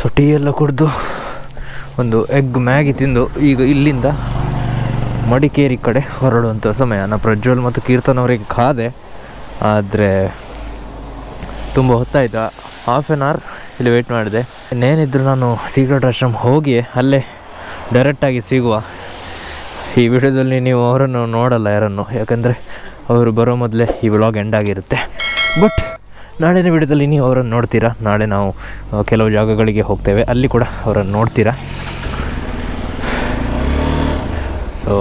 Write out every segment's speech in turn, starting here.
So tea ಎಲ್ಲ ಕುಡಿದು ಒಂದು ಎಗ್ ಮ್ಯಾಗಿ ತಿಂದು ಈಗ ಇಲ್ಲಿಂದ ಮಡಿಕೇರಿ ಕಡೆ ಹೊರಡುವಂಥ ಸಮಯ. ನಾನು ಪ್ರಜ್ವಲ್ ಮತ್ತು ಕೀರ್ತನ್ ಅವರಿಗೆ ಕಾದೆ, ಆದರೆ ತುಂಬ ಹೊತ್ತಾಯಿತು. ಹಾಫ್ ಆನ್ ಅವರ್ ಇಲ್ಲಿ ವೆಯ್ಟ್ ಮಾಡಿದೆ. ಇನ್ನೇನಿದ್ರು ನಾನು ಸೀಕ್ರೆಟ್ ಆಶ್ರಮ್ ಹೋಗಿ ಅಲ್ಲೇ ಡೈರೆಕ್ಟಾಗಿ ಸಿಗುವ. ಈ ವಿಡಿಯೋದಲ್ಲಿ ನೀವು ಅವರನ್ನು ನೋಡಲ್ಲ ಯಾರನ್ನು, ಯಾಕಂದರೆ ಅವರು ಬರೋ ಮೊದಲೇ ಈ ವ್ಲಾಗ್ ಎಂಡ್ ಆಗಿರುತ್ತೆ. ಬಟ್ ನಾಳಿನ ವಿಡಿಯೋದಲ್ಲಿ ನೀವು ಅವರನ್ನು ನೋಡ್ತೀರಾ. ನಾಳೆ ನಾವು ಕೆಲವು ಜಾಗಗಳಿಗೆ ಹೋಗ್ತೇವೆ, ಅಲ್ಲಿ ಕೂಡ ಅವರನ್ನು ನೋಡ್ತೀರಾ. ಸೊ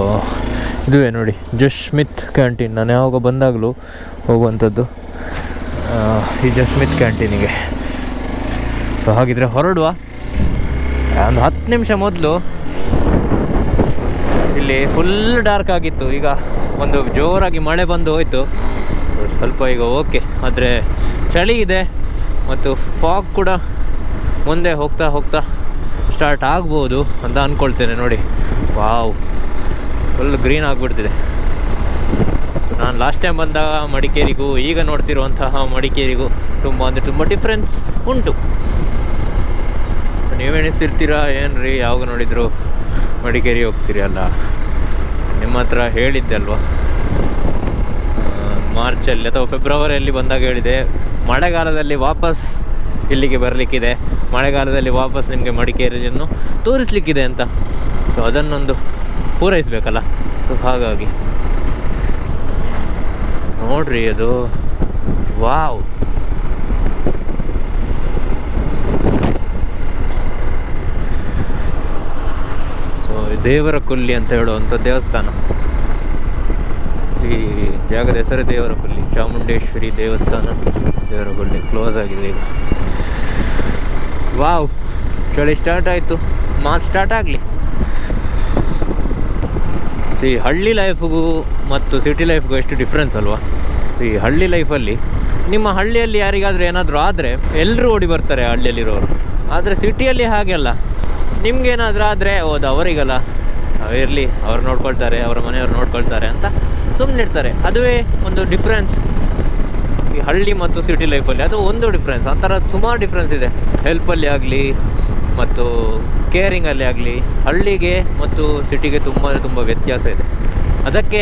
ಇದುವೇ ನೋಡಿ ಜಸ್ಮಿತ್ ಕ್ಯಾಂಟೀನ್. ನಾನು ಯಾವಾಗ ಬಂದಾಗಲೂ ಹೋಗುವಂಥದ್ದು ಈ ಜಸ್ಮಿತ್ ಕ್ಯಾಂಟೀನಿಗೆ. ಸೊ ಹಾಗಿದ್ರೆ ಹೊರಡುವ. ಒಂದು 10 ನಿಮಿಷ ಮೊದಲು ಇಲ್ಲಿ ಫುಲ್ ಡಾರ್ಕ್ ಆಗಿತ್ತು, ಈಗ ಒಂದು ಜೋರಾಗಿ ಮಳೆ ಬಂದು ಹೋಯಿತು. ಸೊ ಸ್ವಲ್ಪ ಈಗ ಓಕೆ, ಆದರೆ ಚಳಿ ಇದೆ ಮತ್ತು ಫಾಗ್ ಕೂಡ ಮುಂದೆ ಹೋಗ್ತಾ ಹೋಗ್ತಾ ಸ್ಟಾರ್ಟ್ ಆಗ್ಬೋದು ಅಂತ ಅಂದ್ಕೊಳ್ತೇನೆ. ನೋಡಿ, ವಾವ್, ಫುಲ್ ಗ್ರೀನ್ ಆಗಿಬಿಡ್ತಿದೆ. ಸೊ ನಾನು ಲಾಸ್ಟ್ ಟೈಮ್ ಬಂದಾಗ ಮಡಿಕೇರಿಗೂ ಈಗ ನೋಡ್ತಿರುವಂತಹ ಮಡಿಕೇರಿಗೂ ತುಂಬ ಡಿಫ್ರೆನ್ಸ್ ಉಂಟು. ನೀವೆಣಿಸ್ತಿರ್ತೀರಾ, ಏನು ರೀ ಯಾವಾಗ ನೋಡಿದ್ರು ಮಡಿಕೇರಿ ಹೋಗ್ತೀರಿ ಅಲ್ಲ. ನಿಮ್ಮ ಹತ್ರ ಹೇಳಿದ್ದೆ ಅಲ್ವಾ, ಮಾರ್ಚಲ್ಲಿ ಅಥವಾ ಫೆಬ್ರವರಿಯಲ್ಲಿ ಬಂದಾಗ ಹೇಳಿದೆ, ಮಳೆಗಾಲದಲ್ಲಿ ವಾಪಸ್ ಇಲ್ಲಿಗೆ ಬರಲಿಕ್ಕಿದೆ, ಮಳೆಗಾಲದಲ್ಲಿ ವಾಪಸ್ ನಿಮಗೆ ಮಡಿಕೇರಿಯನ್ನು ತೋರಿಸ್ಲಿಕ್ಕಿದೆ ಅಂತ. ಸೊ ಅದನ್ನೊಂದು ಪೂರೈಸಬೇಕಲ್ಲ. ಸೊ ಹಾಗಾಗಿ ನೋಡ್ರಿ, ಅದು ವಾವ್. ಸೊ ದೇವರ ಕೊಲ್ಲಿ ಅಂತ ಹೇಳುವಂಥ ದೇವಸ್ಥಾನ. ಈ ಜಾಗದ ಹೆಸರು ದೇವರ ಕೊಲ್ಲಿ, ಚಾಮುಂಡೇಶ್ವರಿ ದೇವಸ್ಥಾನ. ದೇವರ ಕೊಲ್ಲಿ ಕ್ಲೋಸ್ ಆಗಿದೆ ಈಗ. ವಾವ್, ಚಳಿ ಸ್ಟಾರ್ಟ್ ಆಯಿತು, ಮಾರ್ಚ್ ಸ್ಟಾರ್ಟ್ ಆಗಲಿ. ಈ ಹಳ್ಳಿ ಲೈಫ್ಗೂ ಮತ್ತು ಸಿಟಿ ಲೈಫ್ಗೂ ಎಷ್ಟು ಡಿಫ್ರೆನ್ಸ್ ಅಲ್ವಾ. ಸೊ ಈ ಹಳ್ಳಿ ಲೈಫಲ್ಲಿ, ನಿಮ್ಮ ಹಳ್ಳಿಯಲ್ಲಿ ಯಾರಿಗಾದರೂ ಏನಾದರೂ ಆದರೆ ಎಲ್ಲರೂ ಓಡಿ ಬರ್ತಾರೆ ಹಳ್ಳಿಯಲ್ಲಿರೋರು. ಆದರೆ ಸಿಟಿಯಲ್ಲಿ ಹಾಗೆ ಅಲ್ಲ, ನಿಮ್ಗೇನಾದರೂ ಆದರೆ ಹೌದು ಅವರಿಗಲ್ಲ, ಇರಲಿ ಅವ್ರು ನೋಡ್ಕೊಳ್ತಾರೆ, ಅವರ ಮನೆಯವ್ರು ನೋಡ್ಕೊಳ್ತಾರೆ ಅಂತ ಸುಮ್ಮನಿರ್ತಾರೆ. ಅದುವೇ ಒಂದು ಡಿಫ್ರೆನ್ಸ್ ಈ ಹಳ್ಳಿ ಮತ್ತು ಸಿಟಿ ಲೈಫಲ್ಲಿ. ಅದು ಒಂದು ಡಿಫ್ರೆನ್ಸ್. ಆ ಥರ ಸುಮಾರು ಡಿಫ್ರೆನ್ಸ್ ಇದೆ ಹೆಲ್ಪಲ್ಲಿ ಆಗಲಿ ಮತ್ತು ಕೇರಿಂಗಲ್ಲಿ ಆಗಲಿ. ಹಳ್ಳಿಗೆ ಮತ್ತು ಸಿಟಿಗೆ ತುಂಬ ವ್ಯತ್ಯಾಸ ಇದೆ. ಅದಕ್ಕೆ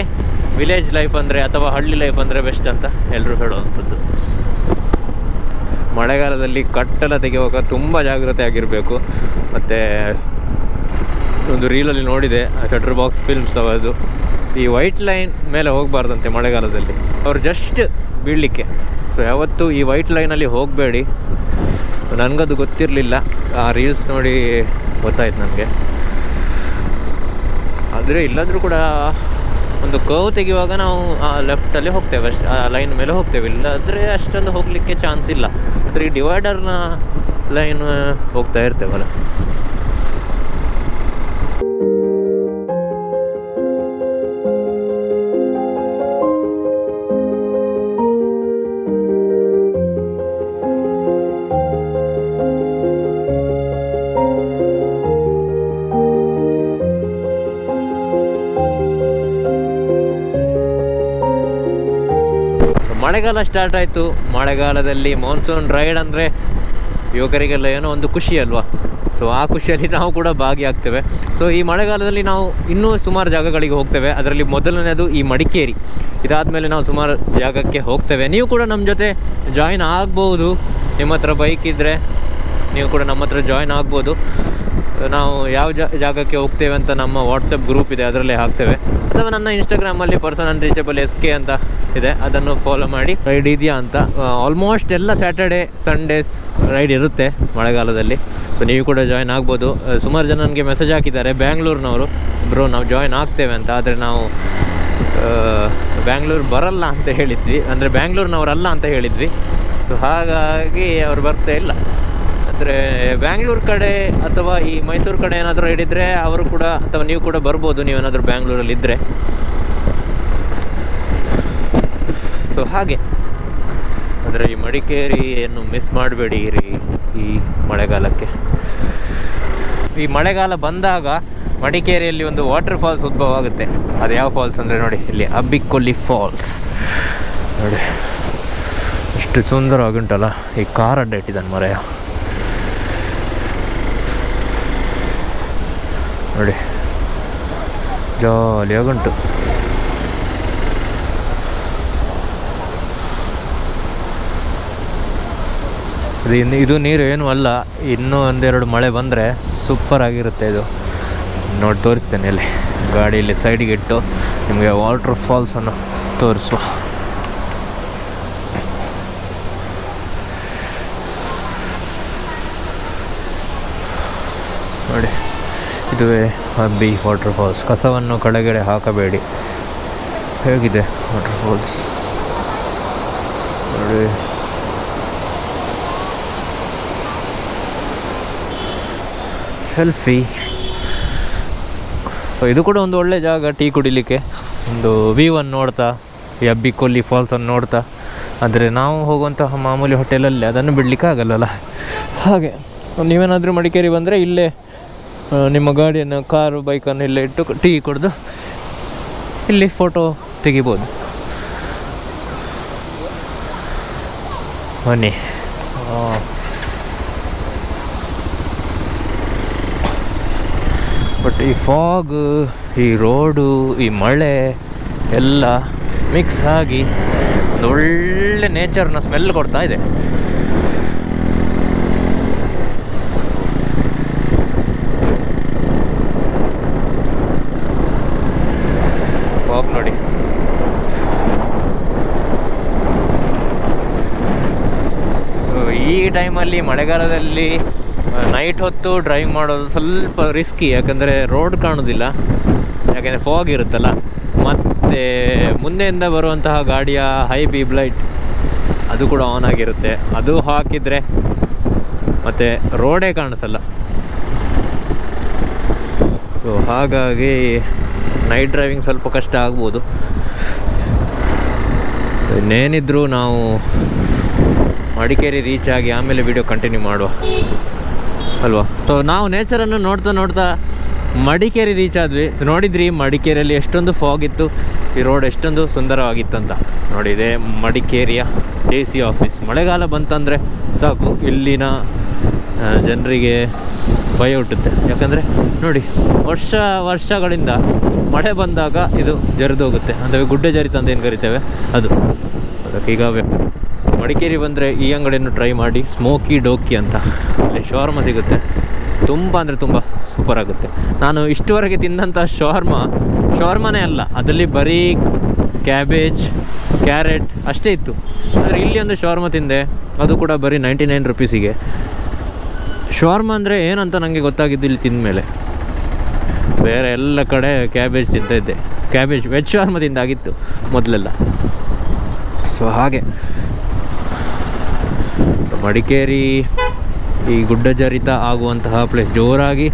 ವಿಲೇಜ್ ಲೈಫ್ ಅಂದರೆ ಅಥವಾ ಹಳ್ಳಿ ಲೈಫ್ ಅಂದರೆ ಬೆಸ್ಟ್ ಅಂತ ಎಲ್ಲರೂ ಹೇಳುವಂಥದ್ದು. ಮಳೆಗಾಲದಲ್ಲಿ ಕಟ್ಟೆಲ್ಲ ತೆಗೆಯುವಾಗ ತುಂಬ ಜಾಗ್ರತೆ ಆಗಿರಬೇಕು. ಮತ್ತು ಒಂದು ರೀಲಲ್ಲಿ ನೋಡಿದೆ, ಶಟರ್ ಬಾಕ್ಸ್ ಫಿಲ್ಮ್ಸ್ ಅದು, ಈ ವೈಟ್ ಲೈನ್ ಮೇಲೆ ಹೋಗಬಾರ್ದಂತೆ ಮಳೆಗಾಲದಲ್ಲಿ, ಅವ್ರು ಜಸ್ಟ್ ಬೀಳಲಿಕ್ಕೆ. ಸೊ ಯಾವತ್ತೂ ಈ ವೈಟ್ ಲೈನಲ್ಲಿ ಹೋಗಬೇಡಿ. ನನಗದು ಗೊತ್ತಿರಲಿಲ್ಲ, ಆ ರೀಲ್ಸ್ ನೋಡಿ ಗೊತ್ತಾಯ್ತು ನನಗೆ. ಆದರೆ ಇಲ್ಲಾದರೂ ಕೂಡ ಒಂದು ಕರ್ವ್ ತೆಗೆಯುವಾಗ ನಾವು ಆ ಲೆಫ್ಟಲ್ಲಿ ಹೋಗ್ತೇವೆ, ಅಷ್ಟು ಆ ಲೈನ್ ಮೇಲೆ ಹೋಗ್ತೇವೆ. ಇಲ್ಲಾದರೆ ಅಷ್ಟೊಂದು ಹೋಗಲಿಕ್ಕೆ ಚಾನ್ಸ್ ಇಲ್ಲ. ಆದರೆ ಈ ಡಿವೈಡರ್ನ ಲೈನ್ ಹೋಗ್ತಾ ಇರ್ತೇವಲ್ಲ. ಮಳೆಗಾಲ ಸ್ಟಾರ್ಟ್ ಆಯಿತು. ಮಳೆಗಾಲದಲ್ಲಿ ಮಾನ್ಸೂನ್ ರೈಡ್ ಅಂದರೆ ಯುವಕರಿಗೆಲ್ಲ ಏನೋ ಒಂದು ಖುಷಿ ಅಲ್ವಾ. ಸೊ ಆ ಖುಷಿಯಲ್ಲಿ ನಾವು ಕೂಡ ಭಾಗಿಯಾಗ್ತೇವೆ. ಸೊ ಈ ಮಳೆಗಾಲದಲ್ಲಿ ನಾವು ಇನ್ನೂ ಸುಮಾರು ಜಾಗಗಳಿಗೆ ಹೋಗ್ತೇವೆ. ಅದರಲ್ಲಿ ಮೊದಲನೇದು ಈ ಮಡಿಕೇರಿ. ಇದಾದಮೇಲೆ ನಾವು ಸುಮಾರು ಜಾಗಕ್ಕೆ ಹೋಗ್ತೇವೆ. ನೀವು ಕೂಡ ನಮ್ಮ ಜೊತೆ ಜಾಯಿನ್ ಆಗ್ಬೋದು. ನಿಮ್ಮ ಹತ್ರ ಬೈಕ್ ಇದ್ದರೆ ನೀವು ಕೂಡ ನಮ್ಮ ಹತ್ರ ಜಾಯಿನ್ ಆಗ್ಬೋದು. ನಾವು ಯಾವ ಜಾಗಕ್ಕೆ ಹೋಗ್ತೇವೆ ಅಂತ ನಮ್ಮ ವಾಟ್ಸಪ್ ಗ್ರೂಪ್ ಇದೆ, ಅದರಲ್ಲೇ ಹಾಕ್ತೇವೆ. ಅಥವಾ ನನ್ನ ಇನ್ಸ್ಟಾಗ್ರಾಮಲ್ಲಿ ಪರ್ಸನ್ ಅನ್ರೀಚಬಲ್ SK ಅಂತ ಇದೆ, ಅದನ್ನು ಫಾಲೋ ಮಾಡಿ. ರೈಡ್ ಇದೆಯಾ ಅಂತ ಆಲ್ಮೋಸ್ಟ್ ಎಲ್ಲ ಸ್ಯಾಟರ್ಡೇ ಸಂಡೇಸ್ ರೈಡ್ ಇರುತ್ತೆ ಮಳೆಗಾಲದಲ್ಲಿ. ಸೊ ನೀವು ಕೂಡ ಜಾಯಿನ್ ಆಗ್ಬೋದು. ಸುಮಾರು ಜನ ನನಗೆ ಮೆಸೇಜ್ ಹಾಕಿದ್ದಾರೆ ಬ್ಯಾಂಗ್ಳೂರಿನವರು, ಬ್ರೋ ನಾವು ಜಾಯಿನ್ ಆಗ್ತೇವೆ ಅಂತ. ಆದರೆ ನಾವು ಬ್ಯಾಂಗ್ಳೂರು ಬರಲ್ಲ ಅಂತ ಹೇಳಿದ್ವಿ, ಅಂದರೆ ಬ್ಯಾಂಗ್ಳೂರಿನವರಲ್ಲ ಅಂತ ಹೇಳಿದ್ವಿ. ಸೊ ಹಾಗಾಗಿ ಅವರು ಬರ್ತಾ ಇಲ್ಲ. ಆದರೆ ಬ್ಯಾಂಗ್ಳೂರು ಕಡೆ ಅಥವಾ ಈ ಮೈಸೂರು ಕಡೆ ಏನಾದರೂ ಹಿಡಿದ್ರೆ ಅವರು ಕೂಡ ಅಥವಾ ನೀವು ಕೂಡ ಬರ್ಬೋದು, ನೀವೇನಾದರೂ ಬ್ಯಾಂಗ್ಳೂರಲ್ಲಿ ಇದ್ದರೆ. ಸೊ ಹಾಗೆ ಅಂದರೆ ಈ ಮಡಿಕೇರಿಯನ್ನು ಮಿಸ್ ಮಾಡಬೇಡಿ ಈ ಮಳೆಗಾಲಕ್ಕೆ. ಈ ಮಳೆಗಾಲ ಬಂದಾಗ ಮಡಿಕೇರಿಯಲ್ಲಿ ಒಂದು ವಾಟರ್ ಫಾಲ್ಸ್ ಉದ್ಭವ ಆಗುತ್ತೆ. ಅದು ಯಾವ ಫಾಲ್ಸ್ ಅಂದರೆ ನೋಡಿ, ಇಲ್ಲಿ ಅಬ್ಬಿಕೊಲ್ಲಿ ಫಾಲ್ಸ್ ನೋಡಿ, ಎಷ್ಟು ಸುಂದರವಾಗಿ ಉಂಟಲ್ಲ. ಈ ಕಾರ್ ಅಡ್ಡ ಇಟ್ಟಿದ್ದಾನೆ ಮರೆಯ. ನೋಡಿ ಜಾಲಿಯಾಗುಂಟು. ಇದು ನೀರು ಏನೂ ಅಲ್ಲ, ಇನ್ನೂ ಒಂದೆರಡು ಮಳೆ ಬಂದರೆ ಸೂಪರ್ ಆಗಿರುತ್ತೆ ಇದು. ನೋಡಿ ತೋರಿಸ್ತೇನೆ, ಇಲ್ಲಿ ಗಾಡಿಯಲ್ಲಿ ಸೈಡಿಗೆ ಇಟ್ಟು ನಿಮಗೆ ವಾಟರ್ ಫಾಲ್ಸನ್ನು ತೋರಿಸುವ. ನೋಡಿ ಇದುವೇ ಅಬ್ಬಿ ವಾಟರ್ ಫಾಲ್ಸ್. ಕಸವನ್ನು ಕೆಳಗಡೆ ಹಾಕಬೇಡಿ. ಹೇಗಿದೆ ವಾಟರ್ ಫಾಲ್ಸ್ ನೋಡಿ. ಸೆಲ್ಫಿ. ಸೊ ಇದು ಕೂಡ ಒಂದು ಒಳ್ಳೆ ಜಾಗ ಟೀ ಕುಡಿಲಿಕ್ಕೆ, ಒಂದು ವ್ಯೂವನ್ನು ನೋಡ್ತಾ ಈ ಅಬ್ಬಿ ಕೊಲ್ಲಿ ಫಾಲ್ಸನ್ನು ನೋಡ್ತಾ. ಆದರೆ ನಾವು ಹೋಗುವಂತಹ ಮಾಮೂಲಿ ಹೋಟೆಲಲ್ಲಿ ಅದನ್ನು ಬಿಡಲಿಕ್ಕೆ ಆಗಲ್ಲಲ್ಲ. ಹಾಗೆ ನೀವೇನಾದರೂ ಮಡಿಕೇರಿ ಬಂದರೆ ಇಲ್ಲೇ ನಿಮ್ಮ ಗಾಡಿಯನ್ನು, ಕಾರು, ಬೈಕನ್ನು ಇಲ್ಲೇ ಇಟ್ಟು ಟೀ ಕುಡಿದು ಇಲ್ಲಿ ಫೋಟೋ ತೆಗಿಬೋದು. ಬನ್ನಿ. ಬಟ್ ಈ ಫಾಗ್, ಈ ರೋಡು, ಈ ಮಳೆ ಎಲ್ಲ ಮಿಕ್ಸ್ ಆಗಿ ಒಂದು ಒಳ್ಳೆ ನೇಚರ್ನ ಸ್ಮೆಲ್ ಕೊಡ್ತಾ ಇದೆ. ಫಾಗ್ ನೋಡಿ. ಸೊ ಈ ಟೈಮಲ್ಲಿ, ಮಳೆಗಾಲದಲ್ಲಿ ನೈಟ್ ಹೊತ್ತು ಡ್ರೈವ್ ಮಾಡೋದು ಸ್ವಲ್ಪ ರಿಸ್ಕಿ, ಯಾಕಂದರೆ ರೋಡ್ ಕಾಣೋದಿಲ್ಲ, ಯಾಕೆಂದರೆ ಫಾಗ್ ಇರುತ್ತಲ್ಲ. ಮತ್ತು ಮುಂದೆಯಿಂದ ಬರುವಂತಹ ಗಾಡಿಯ ಹೈ ಬೀಮ್ ಲೈಟ್ ಅದು ಕೂಡ ಆನ್ ಆಗಿರುತ್ತೆ, ಅದು ಹಾಕಿದರೆ ಮತ್ತು ರೋಡೇ ಕಾಣಿಸಲ್ಲ. ಸೊ ಹಾಗಾಗಿ ನೈಟ್ ಡ್ರೈವಿಂಗ್ ಸ್ವಲ್ಪ ಕಷ್ಟ ಆಗ್ಬೋದು. ಇನ್ನೇನಿದ್ರೂ ನಾವು ಮಡಿಕೇರಿ ರೀಚ್ ಆಗಿ ಆಮೇಲೆ ವಿಡಿಯೋ ಕಂಟಿನ್ಯೂ ಮಾಡುವ ಅಲ್ವಾ. ಸೊ ನಾವು ನೇಚರನ್ನು ನೋಡ್ತಾ ನೋಡ್ತಾ ಮಡಿಕೇರಿ ರೀಚ್ ಆದ್ವಿ. ಸೊ ನೋಡಿದ್ರಿ ಮಡಿಕೇರಿಯಲ್ಲಿ ಎಷ್ಟೊಂದು ಫಾಗ್ ಇತ್ತು, ಈ ರೋಡ್ ಎಷ್ಟೊಂದು ಸುಂದರವಾಗಿತ್ತಂತ. ನೋಡಿದೆ ಮಡಿಕೇರಿಯ DC ಆಫೀಸ್. ಮಳೆಗಾಲ ಬಂತಂದರೆ ಸಾಕು, ಇಲ್ಲಿನ ಜನರಿಗೆ ಭಯ ಹುಟ್ಟುತ್ತೆ. ಯಾಕಂದರೆ ನೋಡಿ, ವರ್ಷಗಳಿಂದ ಮಳೆ ಬಂದಾಗ ಇದು ಜರಿದೋಗುತ್ತೆ, ಅಂದರೆ ಗುಡ್ಡೆ ಜರಿತ ಅಂತ ಏನು ಕರಿತೇವೆ ಅದು. ಅದಕ್ಕೆ ಈಗ ಮಡಿಕೇರಿ ಬಂದರೆ ಈ ಅಂಗಡಿಯನ್ನು ಟ್ರೈ ಮಾಡಿ, ಸ್ಮೋಕಿ ಡೋಕಿ ಅಂತ. ಅಲ್ಲಿ ಶವರ್ಮ ಸಿಗುತ್ತೆ, ತುಂಬ ಅಂದರೆ ತುಂಬ ಸೂಪರ್ ಆಗುತ್ತೆ. ನಾನು ಇಷ್ಟುವರೆಗೆ ತಿಂದಂಥ ಶವರ್ಮನೇ ಅಲ್ಲ, ಅದರಲ್ಲಿ ಬರೀ ಕ್ಯಾಬೇಜ್, ಕ್ಯಾರೆಟ್ ಅಷ್ಟೇ ಇತ್ತು. ಆದರೆ ಇಲ್ಲಿ ಒಂದು ಶವರ್ಮ ತಿಂದೆ, ಅದು ಕೂಡ ಬರೀ 99 ರುಪೀಸಿಗೆ. ಶವರ್ಮ ಅಂದರೆ ಏನಂತ ನನಗೆ ಗೊತ್ತಾಗಿದ್ದು ಇಲ್ಲಿ ತಿಂದ ಮೇಲೆ. ಬೇರೆ ಎಲ್ಲ ಕಡೆ ಕ್ಯಾಬೇಜ್ ತಿಂತಾಯಿದ್ದೆ, ಕ್ಯಾಬೇಜ್ ವೆಜ್ ಶವರ್ಮ ತಿಂದಾಗಿತ್ತು ಮೊದಲೆಲ್ಲ. ಸೊ ಹಾಗೆ ಮಡಿಕೇರಿ ಈ ಗುಡ್ಡಜರಿತ ಆಗುವಂತಹ ಪ್ಲೇಸ್. ಜೋರಾಗಿ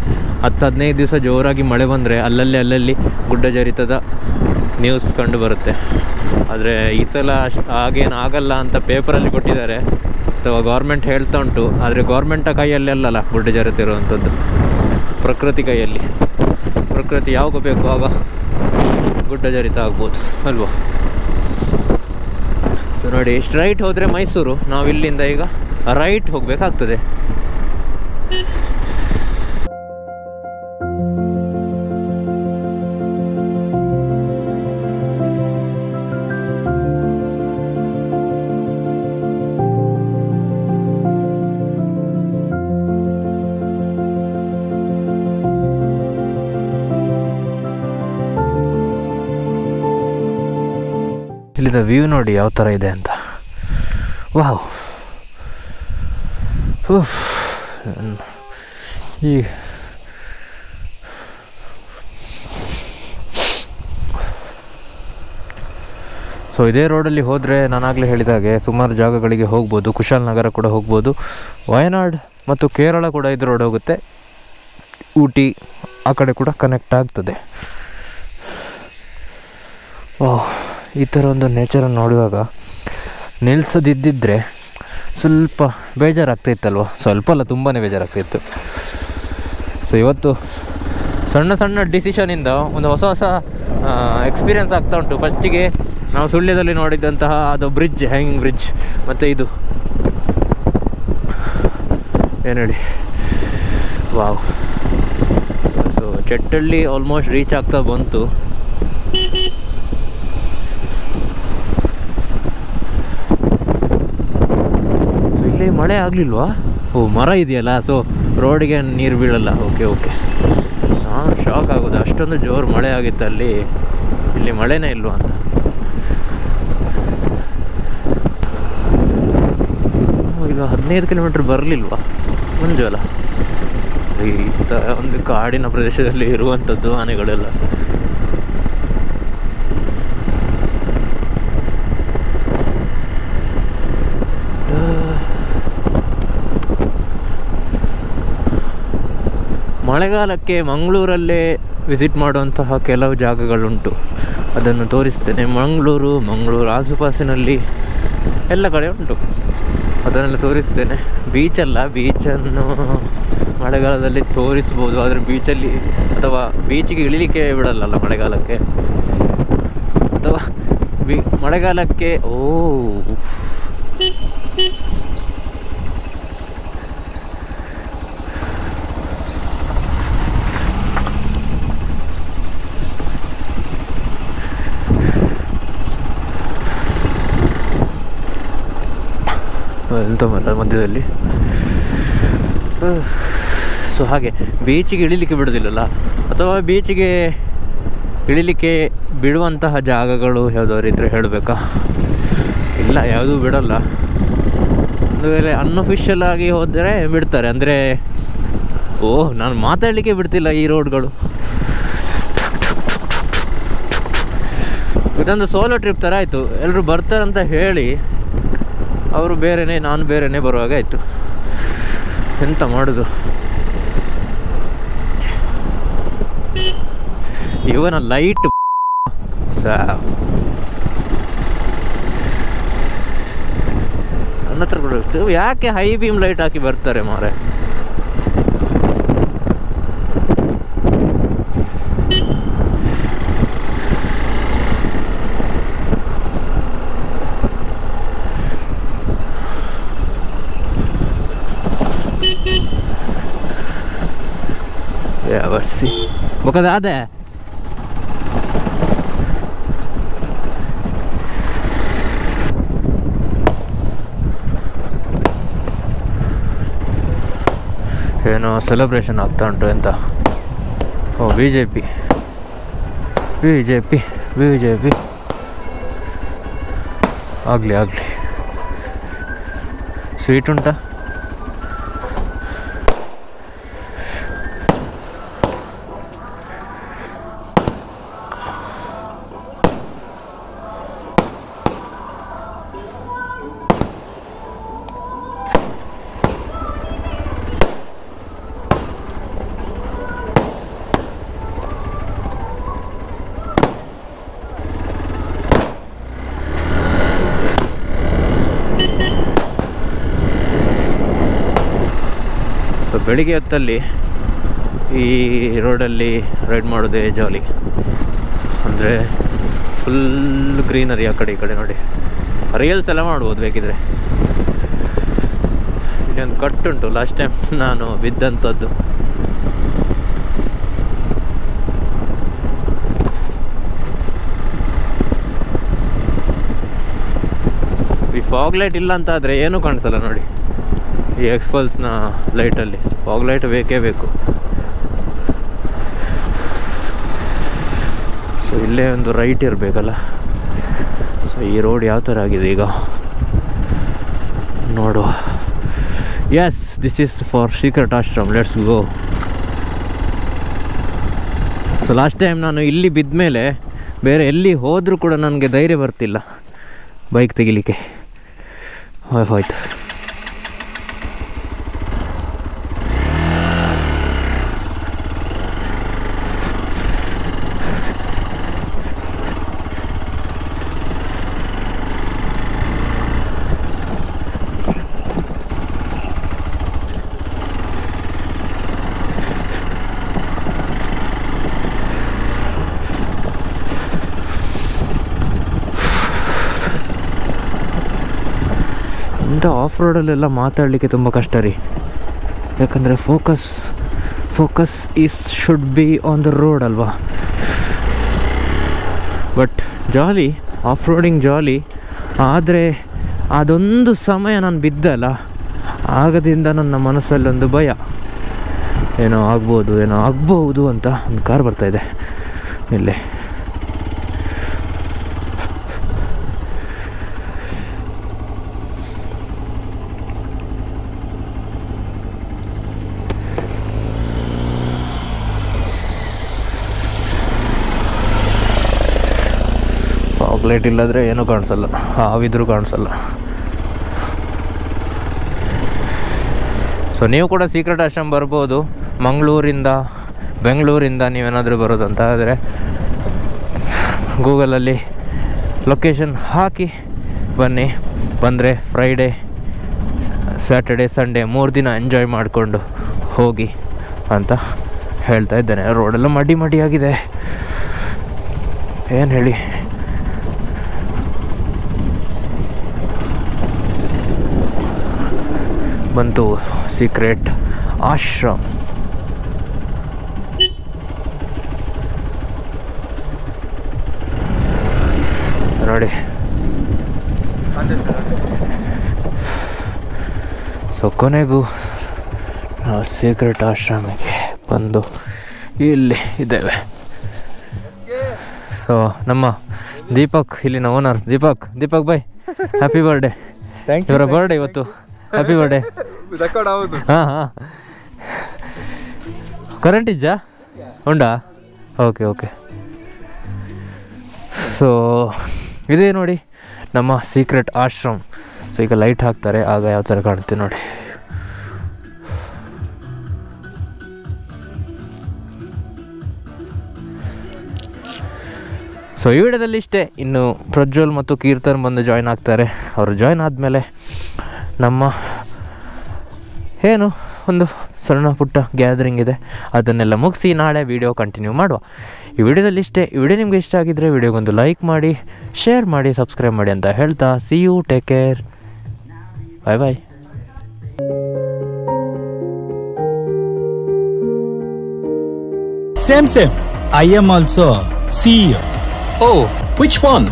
10-15 ದಿವಸ ಜೋರಾಗಿ ಮಳೆ ಬಂದರೆ ಅಲ್ಲಲ್ಲಿ ಗುಡ್ಡಜರಿತದ ನ್ಯೂಸ್ ಕಂಡು ಬರುತ್ತೆ. ಆದರೆ ಈ ಸಲ ಹಾಗೇನು ಆಗಲ್ಲ ಅಂತ ಪೇಪರಲ್ಲಿ ಕೊಟ್ಟಿದ್ದಾರೆ ಅಥವಾ ಗೌರ್ಮೆಂಟ್ ಹೇಳ್ತಾ ಉಂಟು. ಆದರೆ ಗೌರ್ಮೆಂಟ ಕೈಯಲ್ಲಿ ಅಲ್ಲಲ್ಲ ಗುಡ್ಡಜರಿತ ಇರುವಂಥದ್ದು, ಪ್ರಕೃತಿ ಕೈಯಲ್ಲಿ. ಪ್ರಕೃತಿ ಯಾವಾಗ ಬೇಕು ಆಗ ಗುಡ್ಡಜರಿತ ಆಗ್ಬೋದು ಅಲ್ವಾ. ಸೊ ನೋಡಿ, ಸ್ಟ್ರೈಟ್ ಹೋದರೆ ಮೈಸೂರು, ನಾವು ಇಲ್ಲಿಂದ ಈಗ ರೈಟ್ ಹೋಗಬೇಕಾಗ್ತದೆ. ಇಲ್ಲಿಂದ ವ್ಯೂ ನೋಡಿ ಯಾವ ಥರ ಇದೆ ಅಂತ. ವಾವ್. ಈ ಸೊ ಇದೇ ರೋಡಲ್ಲಿ ಹೋದರೆ ನಾನಾಗಲೇ ಹೇಳಿದಾಗೆ ಸುಮಾರು ಜಾಗಗಳಿಗೆ ಹೋಗ್ಬೋದು. ಕುಶಾಲನಗರ ಕೂಡ ಹೋಗ್ಬೋದು, ವಯನಾಡ್ ಮತ್ತು ಕೇರಳ ಕೂಡ ಇದು ರೋಡ್ ಹೋಗುತ್ತೆ, ಊಟಿ ಆ ಕಡೆ ಕೂಡ ಕನೆಕ್ಟ್ ಆಗ್ತದೆ. ಈ ಥರ ಒಂದು ನೇಚರನ್ನು ನೋಡುವಾಗ ನಿಲ್ಲಿಸದಿದ್ದರೆ ಸ್ವಲ್ಪ ಬೇಜಾರಾಗ್ತಾಯಿತ್ತಲ್ವ. ಸ್ವಲ್ಪ ಅಲ್ಲ, ತುಂಬಾ ಬೇಜಾರಾಗ್ತಾಯಿತ್ತು. ಸೊ ಇವತ್ತು ಸಣ್ಣ ಡಿಸಿಷನಿಂದ ಒಂದು ಹೊಸ ಎಕ್ಸ್ಪೀರಿಯೆನ್ಸ್ ಆಗ್ತಾ ಉಂಟು. ಫಸ್ಟಿಗೆ ನಾವು ಸುಳ್ಯದಲ್ಲಿ ನೋಡಿದ್ದಂತಹ ಅದು ಬ್ರಿಡ್ಜ್, ಹ್ಯಾಂಗಿಂಗ್ ಬ್ರಿಡ್ಜ್, ಮತ್ತು ಇದು ಏನು ಹೇಳಿ, wow. So Chettalli almost reach ಆಗ್ತಾ ಬಂತು. ಸೊ ಇಲ್ಲಿ ಮಳೆ ಆಗಲಿಲ್ವಾ? ಓ, ಮರ ಇದೆಯಲ್ಲ, ಸೊ ರೋಡಿಗೆ ನೀರು ಬೀಳಲ್ಲ. Okay okay. ಹಾಂ, ಶಾಕ್ ಆಗೋದು, ಅಷ್ಟೊಂದು ಜೋರು ಮಳೆ ಆಗಿತ್ತು ಅಲ್ಲಿ, ಇಲ್ಲಿ ಮಳೆನೇ ಇಲ್ವಾ ಅಂತ. ಈಗ 15 ಕಿಲೋಮೀಟ್ರ್ ಬರಲಿಲ್ವಾ ಮಂಜುವಲ್ಲ? ಈ ಒಂದು ಕಾಡಿನ ಪ್ರದೇಶದಲ್ಲಿ ಇರುವಂಥದ್ದು ಆನೆಗಳೆಲ್ಲ. ಮಳೆಗಾಲಕ್ಕೆ ಮಂಗಳೂರಲ್ಲೇ ವಿಸಿಟ್ ಮಾಡುವಂತಹ ಕೆಲವು ಜಾಗಗಳುಂಟು, ಅದನ್ನು ತೋರಿಸ್ತೇನೆ. ಮಂಗಳೂರು ಆಸುಪಾಸಿನಲ್ಲಿ ಎಲ್ಲ ಕಡೆ ಉಂಟು, ಅದನ್ನೆಲ್ಲ ತೋರಿಸ್ತೇನೆ. ಬೀಚಲ್ಲ, ಬೀಚನ್ನು ಮಳೆಗಾಲದಲ್ಲಿ ತೋರಿಸ್ಬೋದು, ಆದರೆ ಬೀಚಲ್ಲಿ ಅಥವಾ ಬೀಚಿಗೆ ಇಳಿಲಿಕ್ಕೆ ಬಿಡಲ್ಲ ಮಳೆಗಾಲಕ್ಕೆ, ಅಥವಾ ಮಳೆಗಾಲಕ್ಕೆ. ಓ, ಎಂತ ಮರ ಮಧ್ಯದಲ್ಲಿ. ಸೊ ಹಾಗೆ ಬೀಚಿಗೆ ಇಳಿಲಿಕ್ಕೆ ಬಿಡೋದಿಲ್ಲಲ್ಲ, ಅಥವಾ ಬೀಚಿಗೆ ಇಳಿಲಿಕ್ಕೆ ಬಿಡುವಂತಹ ಜಾಗಗಳು ಯಾವುದಾದ್ರು ಇದ್ದರೆ ಹೇಳಬೇಕಾ? ಇಲ್ಲ, ಯಾವುದೂ ಬಿಡೋಲ್ಲ. ಒಂದು ವೇಳೆ ಅನ್ಅಫಿಷಿಯಲ್ ಆಗಿ ಹೋದರೆ ಬಿಡ್ತಾರೆ, ಅಂದರೆ ನಾನು ಮಾತಾಡಲಿಕ್ಕೆ ಬಿಡ್ತಿಲ್ಲ ಈ ರೋಡ್ಗಳು. ಇದೊಂದು ಸೋಲೋ ಟ್ರಿಪ್ ಥರ ಆಯಿತು, ಎಲ್ಲರೂ ಬರ್ತಾರಂತ ಹೇಳಿ ಅವರು ಬೇರೆಯೇ, ನಾನು ಬೇರೆಯೇ ಬರುವಾಗ ಆಯಿತು. ಎಂತ ಮಾಡೋದು? ಇವನ ಲೈಟ್ ನನ್ನ ಹತ್ರ ಕೂಡ ಯಾಕೆ ಹೈ ಬೀಮ್ ಲೈಟ್ ಹಾಕಿ ಬರ್ತಾರೆ ಮಾರೆ? ಬರ್ಸಿ ಬೊಕದಾದೆ ಏನೋ ಸೆಲೆಬ್ರೇಷನ್ ಆಗ್ತಾ ಉಂಟು ಎಂತ. ಓ, ಬಿ ಜೆ ಪಿ ಆಗಲಿ. ಸ್ವೀಟ್ ಉಂಟಾ? ಬೆಳಿಗ್ಗೆ ಹೊತ್ತಲ್ಲಿ ಈ ರೋಡಲ್ಲಿ ರೈಡ್ ಮಾಡೋದೇ ಜಾಲಿ. ಅಂದರೆ ಫುಲ್ ಗ್ರೀನರಿ ಆ ಕಡೆ ಈ ಕಡೆ ನೋಡಿ. ರೀಲ್ಸ್ ಎಲ್ಲ ಮಾಡ್ಬೋದು ಬೇಕಿದ್ರೆ. ಇಲ್ಲೊಂದು ಕಟ್ಟುಂಟು, ಲಾಸ್ಟ್ ಟೈಮ್ ನಾನು ಬಿದ್ದಂಥದ್ದು. ಈ ಫಾಗ್ ಲೈಟ್ ಇಲ್ಲ ಅಂತ ಆದರೆ ಏನೂ ಕಾಣಿಸಲ್ಲ ನೋಡಿ, ಈ ಎಕ್ಸ್ಪಲ್ಸ್ನ ಲೈಟಲ್ಲಿ. ಫಾಗ್ ಲೈಟ್ ಬೇಕೇ ಬೇಕು. ಸೊ ಇಲ್ಲೇ ಒಂದು ರೈಟ್ ಇರಬೇಕಲ್ಲ. ಸೊ ಈ ರೋಡ್ ಯಾವ ಥರ ಆಗಿದೆ ಈಗ ನೋಡುವ. Yes, this is for secret ashram, let's go. So last time ನಾನು ಇಲ್ಲಿ ಬಿದ್ದ ಮೇಲೆ ಬೇರೆ ಎಲ್ಲಿ ಹೋದರೂ ಕೂಡ ನನಗೆ ಧೈರ್ಯ ಬರ್ತಿಲ್ಲ ಬೈಕ್ ತೆಗಿಲಿಕ್ಕೆ. ಆಯ್ತು. ಆಫ್ ರೋಡಲ್ಲೆಲ್ಲ ಮಾತಾಡಲಿಕ್ಕೆ ತುಂಬ ಕಷ್ಟ ರೀ, ಯಾಕಂದರೆ focus should be on the road ಅಲ್ವಾ. ಬಟ್ ಜಾಲಿ, ಆಫ್ ರೋಡಿಂಗ್ ಜಾಲಿ. ಆದರೆ ಅದೊಂದು ಸಮಯ ನಾನು ಬಿದ್ದಲ್ಲ, ಆಗದಿಂದ ನನ್ನ ಮನಸ್ಸಲ್ಲೊಂದು ಭಯ, ಏನೋ ಆಗ್ಬೋದು ಅಂತ. ಒಂದು ಕಾರ್ ಬರ್ತಾಯಿದೆ ಇಲ್ಲಿ. ಫಾಗ್ಲೈಟ್ ಇಲ್ಲದ್ರೆ ಏನೂ ಕಾಣಿಸಲ್ಲ, ಹಾವಿದ್ರೂ ಕಾಣಿಸಲ್ಲ. ಸೊ ನೀವು ಕೂಡ ಸೀಕ್ರೆಟ್ ಆಶ್ರಮ ಬರ್ಬೋದು. ಮಂಗಳೂರಿಂದ, ಬೆಂಗಳೂರಿಂದ ನೀವೇನಾದರೂ ಬರೋದಂತ ಆದರೆ ಗೂಗಲಲ್ಲಿ ಲೊಕೇಶನ್ ಹಾಕಿ ಬನ್ನಿ. ಬಂದರೆ ಫ್ರೈಡೇ, ಸ್ಯಾಟರ್ಡೇ, ಸಂಡೇ 3 ದಿನ ಎಂಜಾಯ್ ಮಾಡಿಕೊಂಡು ಹೋಗಿ ಅಂತ ಹೇಳ್ತಾ ಇದ್ದೇನೆ. ರೋಡೆಲ್ಲ ಮಡಿಯಾಗಿದೆ, ಏನು ಹೇಳಿ. ಬಂತು ಸೀಕ್ರೆಟ್ ಆಶ್ರಮ್. ನೋಡಿ, ಸೊ ಕೊನೆಗೂ ನಾವು ಸೀಕ್ರೆಟ್ ಆಶ್ರಮಕ್ಕೆ ಬಂದು ಇಲ್ಲಿ ಇದ್ದೇವೆ. ಸೊ ನಮ್ಮ ದೀಪಕ್, ಇಲ್ಲಿನ owner Deepak by, happy birthday. ಇವರ ಬರ್ಡೇ ಇವತ್ತು. Happy birthday. ಹಾಂ ಕರೆಂಟ್ ಇಜ್ಜಾ ಉಂಡಾ? ಓಕೆ. ಸೊ ಇದೇ ನೋಡಿ ನಮ್ಮ ಸೀಕ್ರೆಟ್ ಆಶ್ರಮ್. ಸೊ ಈಗ ಲೈಟ್ ಹಾಕ್ತಾರೆ, ಆಗ ಯಾವ ಥರ ಕಾಣುತ್ತೆ ನೋಡಿ. ಸೊ ಈ ವಿಡಿಯೋದಲ್ಲಿ ಇಷ್ಟೇ. ಇನ್ನು ಪ್ರಜ್ವಲ್ ಮತ್ತು ಕೀರ್ತನ್ ಬಂದು ಜಾಯ್ನ್ ಆಗ್ತಾರೆ. ಅವರು ಜಾಯ್ನ್ ಆದಮೇಲೆ ನಮ್ಮ ಒಂದು ಸಣ್ಣ ಪುಟ್ಟ ಗ್ಯಾದರಿಂಗ್ ಇದೆ, ಅದನ್ನೆಲ್ಲ ಮುಗಿಸಿ ನಾಳೆ ವಿಡಿಯೋ ಕಂಟಿನ್ಯೂ ಮಾಡುವ. ಈ ವಿಡಿಯೋದಲ್ಲಿ ಇಷ್ಟೇ. ಈ ವಿಡಿಯೋ ನಿಮಗೆ ಇಷ್ಟ ಆಗಿದ್ದರೆ ವಿಡಿಯೋಗೊಂದು ಲೈಕ್ ಮಾಡಿ, ಶೇರ್ ಮಾಡಿ, ಸಬ್ಸ್ಕ್ರೈಬ್ ಮಾಡಿ ಅಂತ ಹೇಳ್ತಾ see you, take care, bye. Same. I am also CEO. Oh, which one?